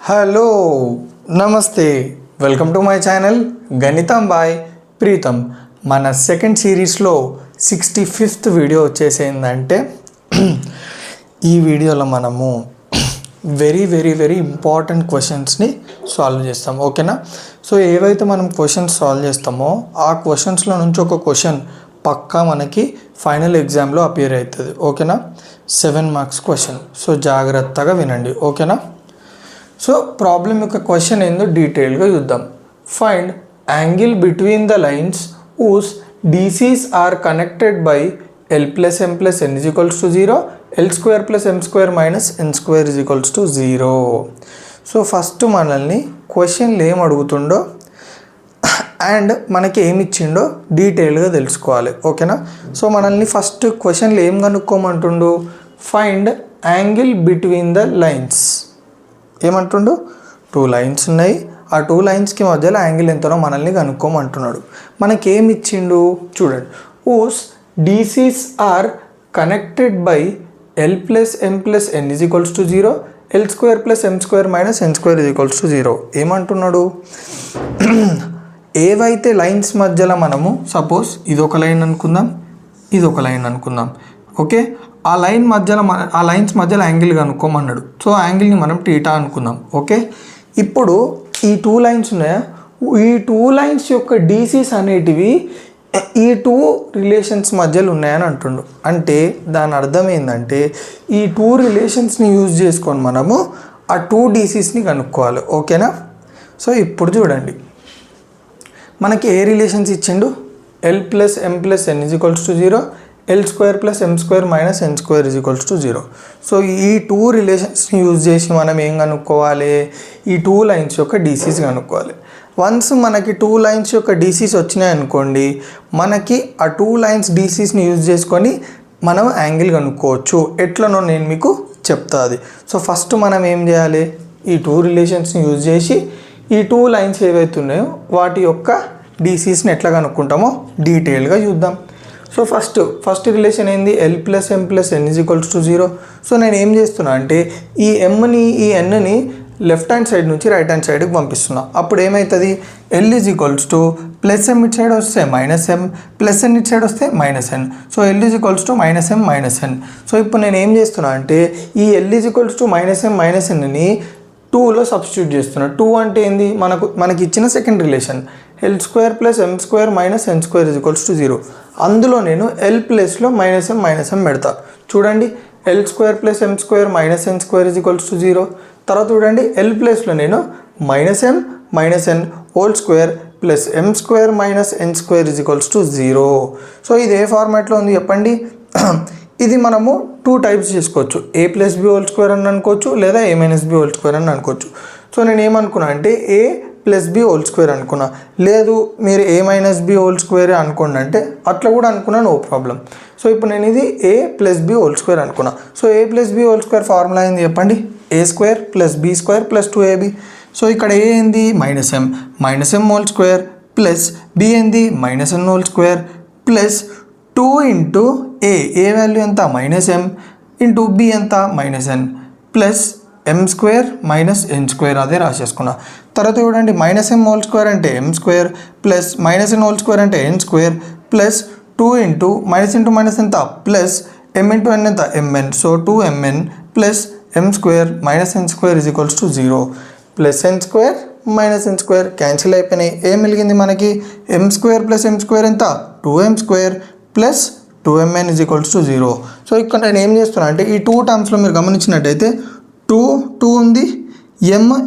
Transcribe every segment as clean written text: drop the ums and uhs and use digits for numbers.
Hello నమస్తే welcome to my channel గణితం bye Pritam. మన సెకండ్ సిరీస్లో 65th వీడియో వచ్చేసిందంటే ఈ వీడియోలో మనము వెరీ ఇంపార్టెంట్ క్వశ్చన్స్ని సాల్వ్ చేస్తాం. ఓకేనా? సో ఏవైతే మనం క్వశ్చన్స్ సాల్వ్ చేస్తామో ఆ క్వశ్చన్స్లో నుంచి ఒక క్వశ్చన్ పక్కా మనకి ఫైనల్ ఎగ్జామ్లో అపియర్ అవుతుంది. ఓకేనా? 7 మార్క్స్ క్వశ్చన్. సో జాగ్రత్తగా వినండి. ఓకేనా? సో ప్రాబ్లం యొక్క క్వశ్చన్ ఏందో డీటెయిల్గా చూద్దాం. Find angle between the lines whose DCs are connected by L plus M plus N is equals to 0, L square plus M square minus N square is equals to 0. So first మనల్ని క్వశ్చన్లు ఏం అడుగుతుండో and మనకి ఏమి ఇచ్చిండో డీటెయిల్గా తెలుసుకోవాలి. ఓకేనా? So మనల్ని first క్వశ్చన్లు ఏం కనుక్కోమంటుండు? Find angle between the lines. ఏమంటుండు? 2 లైన్స్ ఉన్నాయి, ఆ 2 లైన్స్కి మధ్యలో యాంగిల్ ఎంతనో మనల్ని కనుక్కోమంటున్నాడు. మనకి ఏమి ఇచ్చిండు చూడండి. whose DCs are connected by L plus M plus N is equals to 0, L square plus M square minus N square is equals to 0. ఏమంటున్నాడు? ఏవైతే లైన్స్ మధ్యలో మనము సపోజ్ ఇదొక లైన్ అనుకుందాం, ఇదొక లైన్ అనుకుందాం. ఓకే, ఆ లైన్స్ మధ్యలో యాంగిల్ కనుక్కోమన్నాడు. సో యాంగిల్ని మనం టీటా అనుకుందాం. ఓకే, ఇప్పుడు ఈ 2 లైన్స్ ఉన్నాయా, ఈ 2 లైన్స్ యొక్క డీసీస్ అనేటివి ఈ 2 రిలేషన్స్ మధ్యలో ఉన్నాయని అంటుండు. అంటే దాని అర్థం ఏంటంటే ఈ 2 రిలేషన్స్ని యూజ్ చేసుకొని మనము ఆ 2 డీసీస్ని కనుక్కోవాలి. ఓకేనా? సో ఇప్పుడు చూడండి, మనకి ఏ రిలేషన్స్ ఇచ్చిండు? L plus M plus N is equals to 0, L square plus M square minus N square is equals to 0. So ఈ 2 రిలేషన్స్ని యూజ్ చేసి మనం ఏం కనుక్కోవాలి? ఈ 2 లైన్స్ యొక్క డీసీస్ కనుక్కోవాలి. వన్స్ మనకి 2 లైన్స్ యొక్క డీసీస్ వచ్చినాయి అనుకోండి, మనకి ఆ 2 లైన్స్ డీసీస్ని యూజ్ చేసుకొని మనం యాంగిల్ కనుక్కోవచ్చు. ఎట్లనో నేను మీకు చెప్తా అది. సో ఫస్ట్ మనం ఏం చేయాలి? ఈ 2 రిలేషన్స్ని యూజ్ చేసి ఈ 2 లైన్స్ ఏవైతే ఉన్నాయో వాటి యొక్క డీసీస్ని ఎట్లా కనుక్కుంటామో డీటెయిల్గా చూద్దాం. సో ఫస్ట్ రిలేషన్ ఏంది? L plus M plus N is equals to 0. So నేను ఏం చేస్తున్నా అంటే ఈ Mని ఈ Nని లెఫ్ట్ హ్యాండ్ సైడ్ నుంచి రైట్ హ్యాండ్ సైడ్కి పంపిస్తున్నా. అప్పుడు ఏమవుతుంది? L is equals to plus M ఇటు సైడ్ వస్తే మైనస్ M, ప్లస్ N ఇటు సైడ్ వస్తే minus N. So L is equals to minus M minus N. So ఇప్పుడు నేను ఏం చేస్తున్నా అంటే ఈ L is equals to minus M minus Nని 2లో సబ్స్టిట్యూట్ చేస్తున్నా. 2 అంటే ఏంది? మనకి ఇచ్చిన second relation L square plus M square minus N square is equals to 0. అందులో నేను L ప్లస్లో మైనస్ M పెడతా. చూడండి, L square plus M square minus N square is equals to 0. తర్వాత చూడండి, L ప్లస్లో నేను minus M minus N whole square plus M square minus N square is equals to 0. So ఇది ఏ ఫార్మాట్లో ఉంది చెప్పండి? ఇది మనము 2 టైప్స్ చేసుకోవచ్చు. A plus B whole square అని అనుకోవచ్చు, లేదా A minus B whole square అని అనుకోవచ్చు. సో నేను ఏమనుకున్నా అంటే A plus B whole square అనుకున్నా. లేదు మీరు A minus B whole square అనుకోండి అంటే అట్లా కూడా అనుకున్నా, నో ప్రాబ్లం. సో ఇప్పుడు నేను ఇది A plus B whole square అనుకున్నా. So A plus B whole square formula ఏంది చెప్పండి? A square plus B square plus 2AB. So ఇక్కడ A ఏంది? Minus M whole square plus B ఏంది? Minus N whole square plus 2 into A value ఎంత? Minus M into B ఎంత? Minus N plus M square minus N square. అదే రాసేసుకున్నా. తర్వాత చూడండి, minus M whole square అంటే M square plus minus N whole square అంటే N square plus 2 into minus ఎంత? Plus M into N ఎంత? MN. So 2MN plus M square minus N square is equals to 0. Plus N square minus N square cancel అయిపోయినాయి. ఏం మిగిలింది మనకి? M square plus M square ఎంత? 2M square plus 2MN is equals to 0. So ఇక్కడ నేను ఏం చేస్తున్నా అంటే ఈ 2 టర్మ్స్లో మీరు గమనించినట్టయితే 2 ఉంది,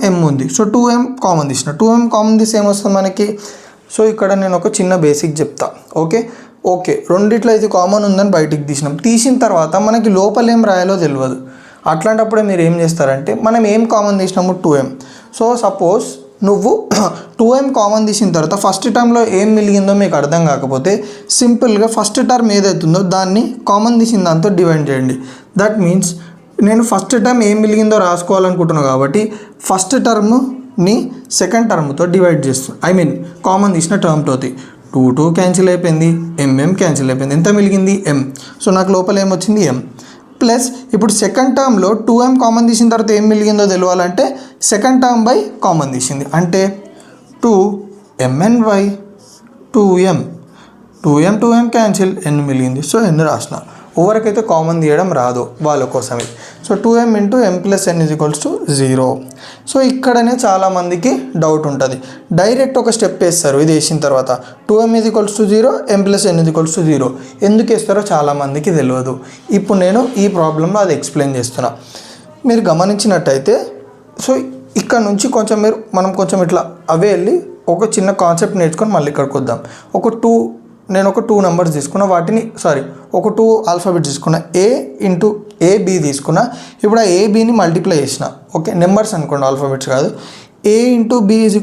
M ఉంది. సో 2M కామన్ తీసిన. 2M కామన్ తీసి ఏమొస్తుంది మనకి? సో ఇక్కడ నేను ఒక చిన్న బేసిక్ చెప్తా. ఓకే రెండిట్లో ఇది కామన్ ఉందని బయటికి తీసిన తర్వాత మనకి లోపల ఏం రాయాలో తెలియదు. అట్లాంటప్పుడే మీరు ఏం చేస్తారంటే మనం ఏం కామన్ తీసినాము? 2M. సో సపోజ్ నువ్వు 2M కామన్ తీసిన తర్వాత ఫస్ట్ టర్మ్లో ఏం మిగిలిందో మీకు అర్థం కాకపోతే సింపుల్గా ఫస్ట్ టర్మ్ ఏదైతుందో దాన్ని కామన్ తీసిన దాంతో డివైడ్ చేయండి. దట్ మీన్స్ నేను ఫస్ట్ టర్మ్ ఏం మిగిలిందో రాసుకోవాలనుకుంటున్నాను కాబట్టి ఫస్ట్ టర్మ్ని సెకండ్ టర్మ్తో డివైడ్ చేస్తాను. కామన్ తీసిన టర్మ్తోటి 2 క్యాన్సిల్ అయిపోయింది, M క్యాన్సిల్ అయిపోయింది. ఎంత మిగిలింది? M. సో నాకు లోపల ఏమొచ్చింది? M ప్లస్ ఇప్పుడు సెకండ్ టర్మ్లో 2m కామన్ తీసిన తర్వాత ఏం మిగిలిందో తెలియాలంటే సెకండ్ టర్మ్ బై కామన్ తీసింది అంటే 2mn/2m 2m క్యాన్సిల్ n మిగిలింది. సో n రాసిన. ఎవరికైతే కామన్ తీయడం రాదో వాళ్ళ కోసమే. So 2m × m + n = 0. So ఇక్కడనే చాలామందికి డౌట్ ఉంటుంది. డైరెక్ట్ ఒక స్టెప్ వేస్తారు ఇది వేసిన తర్వాత 2m = 0 m + n = 0. ఎందుకు వేస్తారో చాలామందికి తెలియదు. ఇప్పుడు నేను ఈ ప్రాబ్లంలో అది ఎక్స్ప్లెయిన్ చేస్తున్నా. మీరు గమనించినట్టయితే సో ఇక్కడ నుంచి మనం కొంచెం ఇట్లా అవే వెళ్ళి ఒక చిన్న కాన్సెప్ట్ నేర్చుకొని మళ్ళీ ఇక్కడికి వద్దాం. నేను ఒక 2 నెంబర్స్ తీసుకున్నా, ఒక 2 ఆల్ఫాబెట్స్ తీసుకున్నా, a × ab తీసుకున్నా. ఇప్పుడు ఆ ఏబిని మల్టిప్లై చేసిన. ఓకే, నెంబర్స్ అనుకోండి, ఆల్ఫాబెట్స్ కాదు. a × b =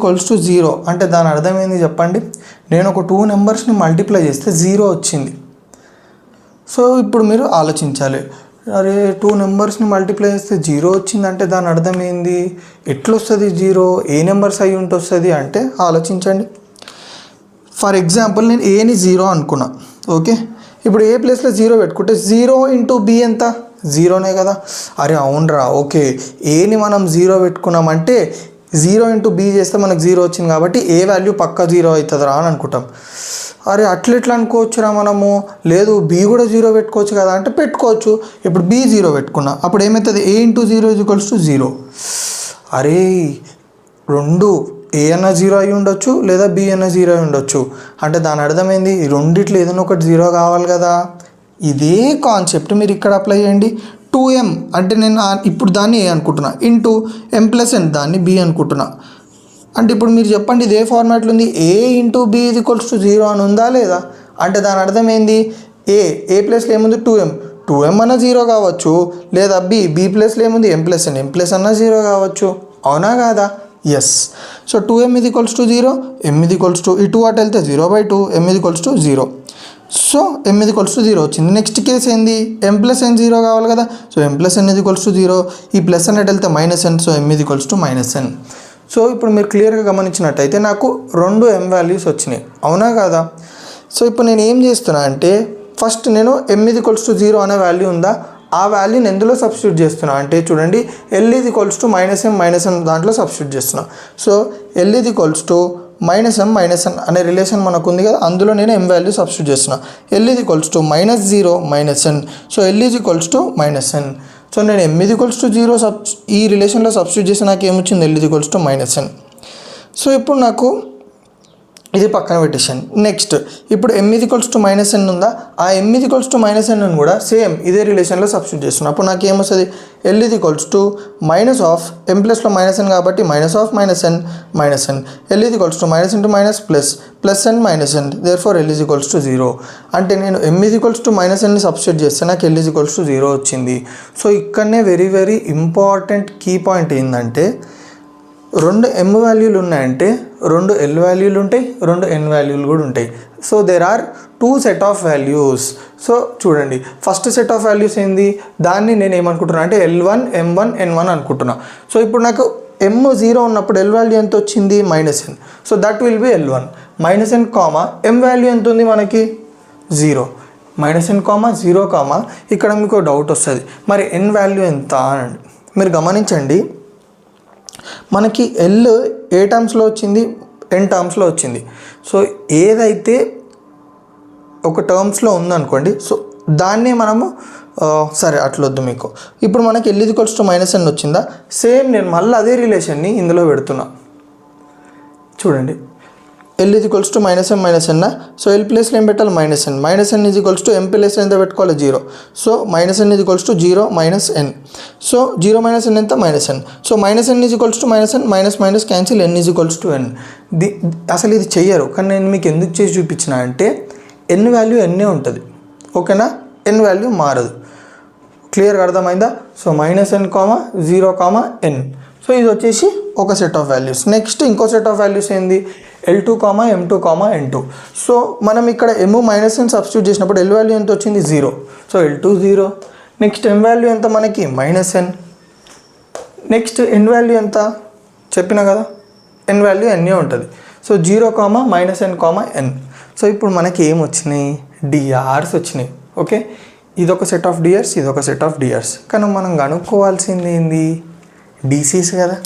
0 అంటే దాని అర్థం ఏంది చెప్పండి? నేను ఒక 2 నెంబర్స్ని మల్టిప్లై చేస్తే 0 వచ్చింది. సో ఇప్పుడు మీరు ఆలోచించాలి, అరే 2 నెంబర్స్ని మల్టిప్లై చేస్తే 0 వచ్చిందంటే దాని అర్థం ఏంది? ఎట్లొస్తుంది 0? ఏ నెంబర్స్ అయ్యి ఉంటే వస్తుంది అంటే ఆలోచించండి. ఫర్ ఎగ్జాంపుల్ నేను ఏని 0 అనుకున్నా. ఓకే, ఇప్పుడు ఏ ప్లేస్లో 0 పెట్టుకుంటే 0 × b ఎంత? 0నే కదా. అరే అవునరా, ఓకే, ఏని మనం 0 పెట్టుకున్నామంటే 0 × b చేస్తే మనకు 0 వచ్చింది కాబట్టి ఏ వాల్యూ పక్కా 0 అవుతుందిరా అని అనుకుంటాం. అరే అట్లెట్లా అనుకోవచ్చురా మనము? లేదు, b కూడా 0 పెట్టుకోవచ్చు కదా అంటే పెట్టుకోవచ్చు. ఇప్పుడు b 0 పెట్టుకున్నా, అప్పుడు ఏమవుతుంది? a × 0 = 0. అరే రెండు ఏ అన్న 0 అయి ఉండొచ్చు లేదా b అన్న 0 అయి ఉండొచ్చు. అంటే దాని అర్థమైంది రెండిట్లో ఏదైనా ఒకటి 0 కావాలి కదా. ఇదే కాన్సెప్ట్ మీరు ఇక్కడ అప్లై చేయండి. 2m అంటే నేను ఇప్పుడు దాన్ని a అనుకుంటున్నా, × m + n దాన్ని b అనుకుంటున్నా. అంటే ఇప్పుడు మీరు చెప్పండి ఇదే ఫార్మాట్లో ఉంది. a × b = 0 అని ఉందా లేదా? అంటే దాని అర్థం ఏంది? ఏ ప్లేస్లో ఏముంది? 2m అన్న 0 కావచ్చు, లేదా b ప్లేస్లో ఏముంది? m + n అన్న 0 కావచ్చు. అవునా కాదా? ఎస్. సో 2m = 0, m ఈ 2 అటు వెళ్తే 0/2, m = 0. సో m = 0 వచ్చింది. నెక్స్ట్ కేసు ఏంది? m + n 0 కావాలి కదా. సో m + n = 0, ఈ ప్లస్ అన్నట్టు వెళ్తే -n, so m = -n. So ఇప్పుడు మీరు క్లియర్గా గమనించినట్టయితే నాకు 2 m వాల్యూస్ వచ్చినాయి. అవునా కాదా? సో ఇప్పుడు నేను ఏం చేస్తున్నా అంటే ఫస్ట్ నేను m = 0 అనే వాల్యూ ఉందా, ఆ వాల్యూని ఎందులో సబ్స్టిట్యూట్ చేస్తున్నా అంటే చూడండి, l = -m - n దాంట్లో సబ్స్టిట్యూట్ చేస్తున్నా. సో l = -m - n అనే రిలేషన్ మనకు ఉంది కదా, అందులో నేను m వాల్యూ సబ్స్టిట్యూట్ చేస్తున్నా. l = -0 - n, so l = -n. So నేను m = 0 ఈ రిలేషన్లో సబ్స్టిట్యూట్ చేసి నాకు ఏమొచ్చింది? l = -n. సో ఇప్పుడు నాకు ఇది పక్కన పెట్టేసాను. నెక్స్ట్ ఇప్పుడు m = -n ఉందా, ఆ m = -n కూడా సేమ్ ఇదే రిలేషన్లో సబ్స్టిట్యూట్ చేస్తున్నాను. అప్పుడు నాకు ఏమొస్తుంది? l = -m ప్లస్లో -n కాబట్టి -n - n, l = -n -n therefore l = 0. అంటే నేను m -n సబ్స్టిట్యూట్ చేస్తే నాకు l = 0 వచ్చింది. సో ఇక్కడనే వెరీ ఇంపార్టెంట్ కీ పాయింట్ ఏంటంటే 2 m వాల్యూలు ఉన్నాయంటే 2 l వాల్యూలు ఉంటాయి, 2 n వాల్యూలు కూడా ఉంటాయి. So there are 2 set of values. So చూడండి, ఫస్ట్ సెట్ ఆఫ్ వాల్యూస్ ఏంది, దాన్ని నేను ఏమనుకుంటున్నా అంటే L1, M1, N1 అనుకుంటున్నా. సో ఇప్పుడు నాకు m 0 ఉన్నప్పుడు l వాల్యూ ఎంత వచ్చింది? -n. So that will be L1 -n, m value ఎంత ఉంది మనకి? 0. -n, 0, ఇక్కడ మీకు డౌట్ వస్తుంది, మరి n వాల్యూ ఎంత అని. మీరు గమనించండి, మనకి l ఏ టర్మ్స్లో వచ్చింది? n టర్మ్స్లో వచ్చింది. సో ఏదైతే ఒక టర్మ్స్లో ఉందనుకోండి, సో దాన్నే మనము సరే అట్లొద్దు మీకు. ఇప్పుడు మనకి l = -n వచ్చిందా, సేమ్ నేను మళ్ళీ అదే రిలేషన్ని ఇందులో పెడుతున్నా. చూడండి, l = -m - n, so l ప్లేస్లో ఏం పెట్టాలి? -n. -n m ప్లేస్లో ఎంత పెట్టుకోవాలి? 0. So -n = 0 - n. So 0 - n ఎంత? -n. So -n = -n cancel, n = n. అసలు ఇది చెయ్యరు, కానీ నేను మీకు ఎందుకు చేసి చూపించిన అంటే n వాల్యూ ఎన్నే ఉంటుంది. ఓకేనా? n వాల్యూ మారదు. క్లియర్గా అర్థమైందా? So -n, 0, n. సో ఇది వచ్చేసి ఒక సెట్ ఆఫ్ వాల్యూస్. నెక్స్ట్ ఇంకో సెట్ ఆఫ్ వాల్యూస్ ఏంది? L2, M2, N2. సో మనం ఇక్కడ m - n సబ్స్టిట్యూట్ చేసినప్పుడు l వాల్యూ ఎంత వచ్చింది? 0. So L2 0. Next m value ఎంత మనకి? -n. నెక్స్ట్ n వాల్యూ ఎంత చెప్పినా కదా, n వాల్యూ ఎన్నే ఉంటుంది. So 0, -n, n. సో ఇప్పుడు మనకి ఏం వచ్చినాయి? DRs వచ్చినాయి. ఓకే, ఇదొక సెట్ ఆఫ్ డియర్స్, ఇదొక సెట్ ఆఫ్ డియర్స్. కానీ మనం కనుక్కోవాల్సింది ఏంది? డీసీస్ కదా.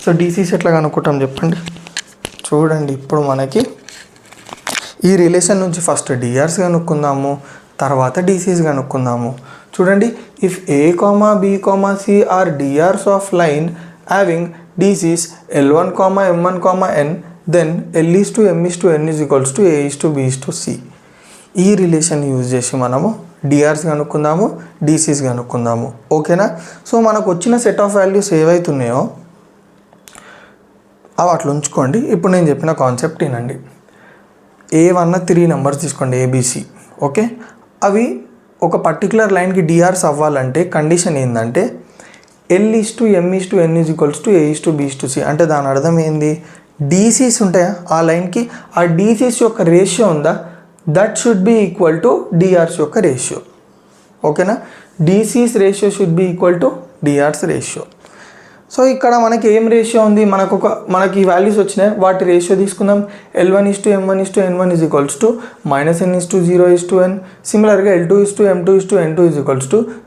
సో డీసీస్ ఎట్లా కనుక్కుంటాం చెప్పండి. చూడండి, ఇప్పుడు మనకి ఈ రిలేషన్ నుంచి ఫస్ట్ డిఆర్స్ కనుక్కుందాము, తర్వాత డీసీస్ కనుక్కుందాము. చూడండి, if A comma B comma C are DRs of line having DCs L1, M1, N, then L:M:N A:B:C. ఈ రిలేషన్ యూజ్ చేసి మనము డిఆర్స్ కనుక్కుందాము, డీసీస్ కనుక్కుందాము. ఓకేనా? సో మనకు వచ్చిన సెట్ ఆఫ్ వాల్యూస్ ఏవైతున్నాయో అవి అట్లా ఉంచుకోండి. ఇప్పుడు నేను చెప్పిన కాన్సెప్ట్ వినండి. ఏవన్న 3 నెంబర్స్ తీసుకోండి, ఏబిసి. ఓకే, అవి ఒక పర్టికులర్ లైన్కి డిఆర్స్ అవ్వాలంటే కండిషన్ ఏంటంటే L:M:N A:B:C. అంటే దాని అర్థం ఏంది? డీసీస్ ఉంటాయా ఆ లైన్కి, ఆ డీసీస్ యొక్క రేషియో ఉందా, that should be equal to DRs యొక్క రేషియో. ఓకేనా? DCs ratio should be equal to DRs ratio. So ఇక్కడ మనకి ఏం రేషియో ఉంది, మనకి వాల్యూస్ వచ్చినాయి, వాటి రేషియో తీసుకుందాం. L1:M1:N1 -N:0:N. సిమిలర్గా L2:M2:N2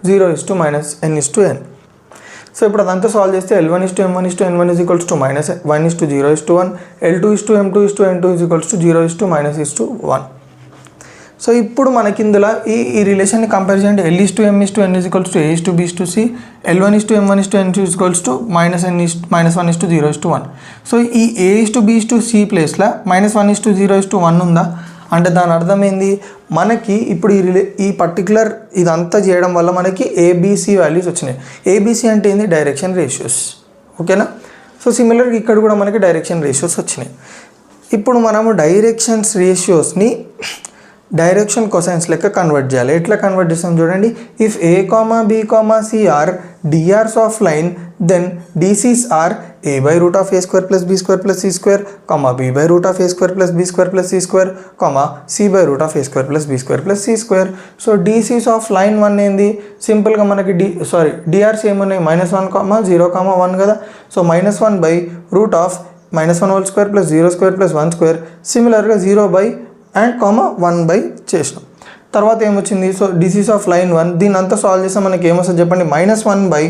0:-N. సో ఇప్పుడు అదంతా సాల్వ్ చేస్తే L1:M1:N1 -1:0:1, L2:M2:N2 0:-1. సో ఇప్పుడు మనకి ఇందులో ఈ రిలేషన్ని కంపేర్ చేయండి. L:(M:N A::B::C, L1:M1:N -1:0:1. సో ఈ A::B::C ప్లేస్లో -1:0:1 ఉందా అంటే దాని అర్థం ఏంది? మనకి ఇప్పుడు ఈ పర్టికులర్ ఇదంతా చేయడం వల్ల మనకి ఏబిసి వాల్యూస్ వచ్చినాయి. ఏబిసి అంటే ఏంది? Direction ratios. ఓకేనా? సో సిమిలర్గా ఇక్కడ కూడా మనకి డైరెక్షన్ రేషియోస్ వచ్చినాయి. ఇప్పుడు మనము డైరెక్షన్స్ రేషియోస్ని డైరెక్షన్ కొసైన్స్ లెక్క కన్వర్ట్ చేయాలి. ఎట్లా కన్వర్ట్ చేస్తాం చూడండి. If A comma B comma C are DRs of line, then DCs are a/√a² + b² + c², b/√a² + b² + c², c/√a² + b² + c². So DCs of line 1 ఏంది? సింపుల్గా మనకి DRs ఏమున్నాయి? -1, 0, 1 కదా. సో -1/√(-1² + 0² + 1². సిమిలర్గా 0/(1/) చేసినాం. తర్వాత ఏమొచ్చింది? సో డీసీస్ ఆఫ్ లైన్ 1 దీని అంతా సాల్వ్ చేస్తే మనకి ఏమొస్తుంది చెప్పండి? -1/√(1²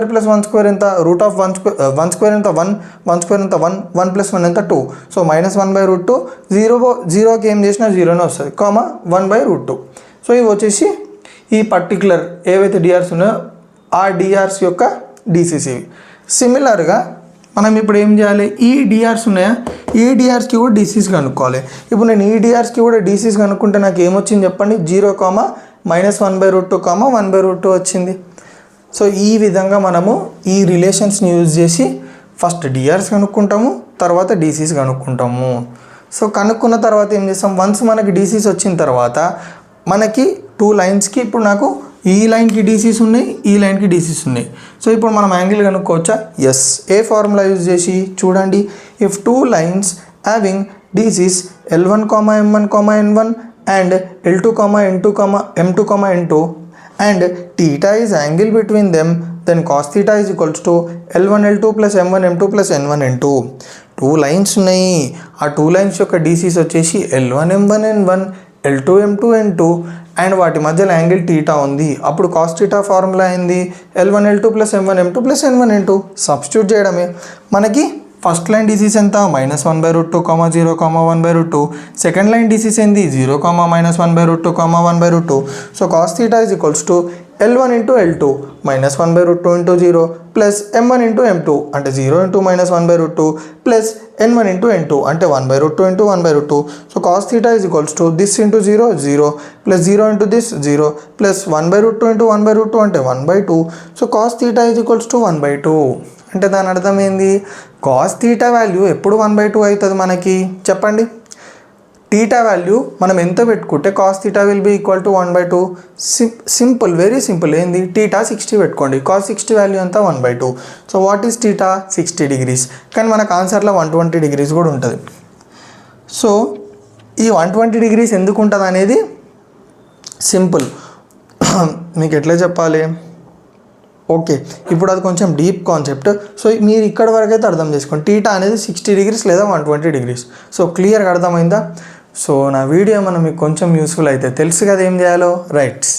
+ 1² ఎంత? √(1² ఎంత? 1, 1² ఎంత? 1, 1 + 1 ఎంత? 2. సో -1/√2, 0కి ఏం చేసినా 0నే వస్తుంది, 1/√2. సో ఇవి వచ్చేసి ఈ పర్టికులర్ ఏవైతే డిఆర్స్ ఉన్నాయో ఆ డిఆర్స్ యొక్క డీసీస్ ఇవి. సిమిలర్గా మనం ఇప్పుడు ఏం చేయాలి? ఈ డిఆర్స్ ఉన్నాయా, ఈ డిఆర్స్కి కూడా డీసీస్ కనుక్కోవాలి. ఇప్పుడు నేను ఈ డిఆర్స్కి కూడా డీసీస్ కనుక్కుంటే నాకు ఏమొచ్చింది చెప్పండి? 0, -1/√2, 1/√2 వచ్చింది. సో ఈ విధంగా మనము ఈ రిలేషన్స్ని యూజ్ చేసి ఫస్ట్ డిఆర్స్ కనుక్కుంటాము, తర్వాత డీసీస్ కనుక్కుంటాము. సో కనుక్కున్న తర్వాత ఏం చేస్తాం? వన్స్ మనకి డీసీస్ వచ్చిన తర్వాత మనకి 2 లైన్స్కి ఇప్పుడు నాకు ఈ లైన్కి డీసీస్ ఉన్నాయి, ఈ లైన్కి డీసీస్ ఉన్నాయి. సో ఇప్పుడు మనం యాంగిల్ కనుక్కోవచ్చా? ఎస్. ఏ ఫార్ములా యూజ్ చేసి చూడండి. If 2 lines having DCs L1, M1, N1 and L2, M2, N2 and theta is angle between them, then cos theta is equals to L1, L2 plus M1, M2 plus N1, N2. 2 lines ఉన్నాయి. ఆ 2 lines యొక్క DCs వచ్చేసి L1, M1, N1, L2, M2, N2 and వాటి మధ్యలో angle theta ఉంది. అప్పుడు cos theta formula ఏంది? L1, L2 plus M1, M2 plus N1, N2 substitute చేయడమే. మనకి ఫస్ట్ లైన్ డీసీస్ ఎంత? -1/√2, 0, 1/√2. సెకండ్ లైన్ డీసీస్ ఏంది? 0, -1/√2, 1/√2. So cos theta is equals to L1 × L2 -1/√2 × 0 plus M1 × M2 అంటే 0 × -1/√2 plus N1 × N2 అంటే 1/√2 × 1/√2. So cos theta is equals to this into 0, 0 plus 0 × this 0 plus 1/√2 × 1/√2 అంటే 1/2. So cos theta is equals to 1/2. అంటే దాని అర్థం ఏంది? Cos theta value ఎప్పుడు 1/2 అవుతుంది మనకి చెప్పండి. టీటా వాల్యూ మనం ఎంత పెట్టుకుంటే cos theta will be equal to 1/2. Simple, very simple. ఏంది? టీటా 60 పెట్టుకోండి. కాస్ 60 వాల్యూ అంతా 1/2. So what is theta? 60 degrees. కానీ మనకు ఆన్సర్లో 120 degrees కూడా ఉంటుంది. సో ఈ 120 degrees ఎందుకు ఉంటుంది అనేది సింపుల్. మీకు ఎట్లా చెప్పాలి? ఓకే, ఇప్పుడు అది కొంచెం డీప్ కాన్సెప్ట్. సో మీరు ఇక్కడ వరకు అయితే అర్థం చేసుకోండి. టీటా అనేది 60 degrees లేదా 120 degrees. సో క్లియర్గా అర్థమైందా? సో నా వీడియో మనం మీకు కొంచెం యూస్ఫుల్ అయితే తెలుసు కదా ఏం చేయాలో. రైట్స్